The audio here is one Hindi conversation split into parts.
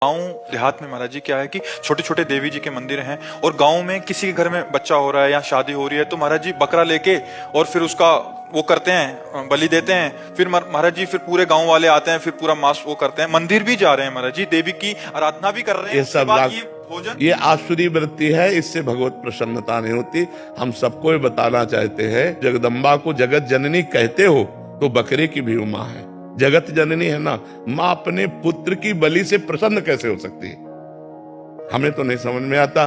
गाँव देहात में महाराज जी क्या है कि छोटे छोटे देवी जी के मंदिर हैं और गांव में किसी के घर में बच्चा हो रहा है या शादी हो रही है तो महाराज जी बकरा लेके और फिर उसका वो करते हैं, बलि देते हैं। फिर महाराज जी फिर पूरे गांव वाले आते हैं, फिर पूरा मांस वो करते हैं, मंदिर भी जा रहे हैं महाराज जी, देवी की आराधना भी कर रहे हैं। ये सब भोजन ये आसुरी वृत्ति है, इससे भगवत प्रसन्नता नहीं होती। हम सबको ये बताना चाहते हैं, जगदम्बा को जगत जननी कहते हो तो बकरे की भी वो माँ है, जगत जननी है ना। माँ अपने पुत्र की बलि से प्रसन्न कैसे हो सकती है, हमें तो नहीं समझ में आता।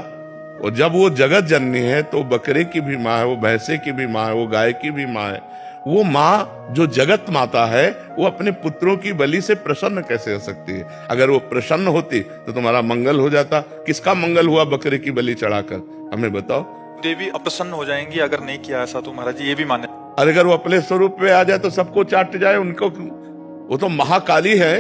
और जब वो जगत जननी है तो बकरे की भी माँ है, वो भैंसे की भी माँ है, वो गाय की भी माँ है। वो माँ जो जगत माता है वो अपने पुत्रों की बलि से प्रसन्न कैसे हो सकती है। अगर वो प्रसन्न होती तो तुम्हारा मंगल हो जाता। किसका मंगल हुआ बकरे की बलि चढ़ाकर, हमें बताओ। देवी अप्रसन्न हो जाएंगी अगर नहीं किया ऐसा, तो महाराज जी ये भी माने। अगर वो अपने स्वरूप में आ जाए तो सबको चाट जाए उनको। वो तो महाकाली है,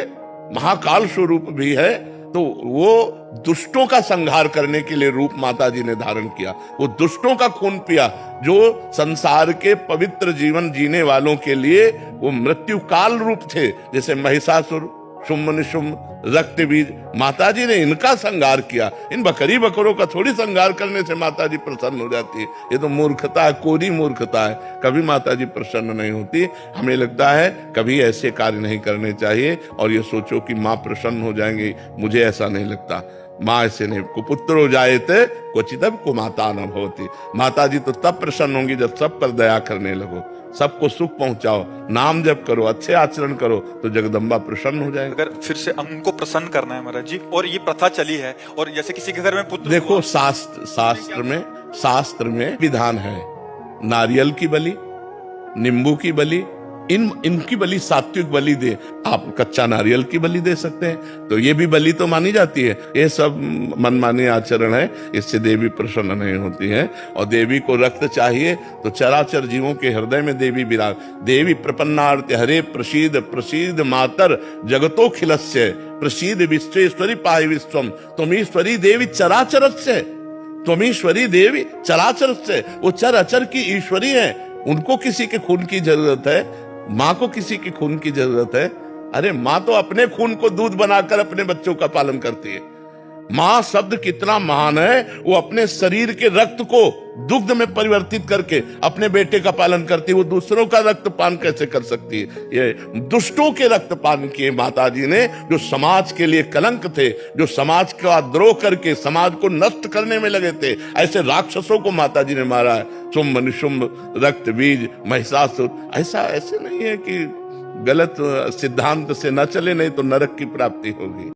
महाकाल स्वरूप भी है, तो वो दुष्टों का संहार करने के लिए रूप माता जी ने धारण किया। वो दुष्टों का खून पिया, जो संसार के पवित्र जीवन जीने वालों के लिए वो मृत्यु काल रूप थे। जैसे महिषासुर, शुम्भ निशुम्भ, रक्त बीज, माता जी ने इनका संहार किया। इन बकरी बकरों का थोड़ी संहार करने से माता जी प्रसन्न हो जाती है। ये तो मूर्खता है, कोरी मूर्खता है। कभी माता जी प्रसन्न नहीं होती। हमें लगता है कभी ऐसे कार्य नहीं करने चाहिए और ये सोचो कि माँ प्रसन्न हो जाएंगी, मुझे ऐसा नहीं लगता। माँ ऐसे नहीं, कुपुत्रो जायते क्वचिदपि कुमाता न भवति। माता जी तो तब प्रसन्न होंगी जब सब पर दया करने लगो, सबको सुख पहुंचाओ, नाम जप करो, अच्छे आचरण करो, तो जगदम्बा प्रसन्न हो जाएगी। अगर फिर से उनको प्रसन्न करना है महाराज जी, और ये प्रथा चली है, और जैसे किसी के घर में पुत्र, देखो शास्त्र में विधान है, नारियल की बलि, नींबू की बलि, इनकी बलि सात्विक बलि दे। आप कच्चा नारियल की बलि दे सकते हैं, तो ये भी बलि तो मानी जाती है। ये सब मनमानी आचरण है, इससे देवी प्रसन्न नहीं होती है। और देवी को रक्त चाहिए तो चराचर जीवों के हृदय में देवी विराज। देवी प्रपन्नार्थ हरे प्रसीद प्रसीद मातर जगतोखिलस्य प्रसीद विश्वेश्वरी पाहि विश्वम त्वमीश्वरी देवी चराचरस्य। त्वमीश्वरी देवी चराचरस्य, वो चराचर की ईश्वरी है। उनको किसी के खून की जरूरत है, माँ को किसी की खून की जरूरत है। अरे माँ तो अपने खून को दूध बनाकर अपने बच्चों का पालन करती है। माँ शब्द कितना महान है, वो अपने शरीर के रक्त को दुग्ध में परिवर्तित करके अपने बेटे का पालन करती है। वो दूसरों का रक्त पान कैसे कर सकती है। ये दुष्टों के रक्त पान किए माता जी ने, जो समाज के लिए कलंक थे, जो समाज का द्रोह करके समाज को नष्ट करने में लगे थे, ऐसे राक्षसों को माता जी ने मारा है। शुम्भ निशुम्भ, रक्त बीज, महिषासुर। ऐसे नहीं है कि गलत सिद्धांत से न चले, नहीं तो नरक की प्राप्ति होगी।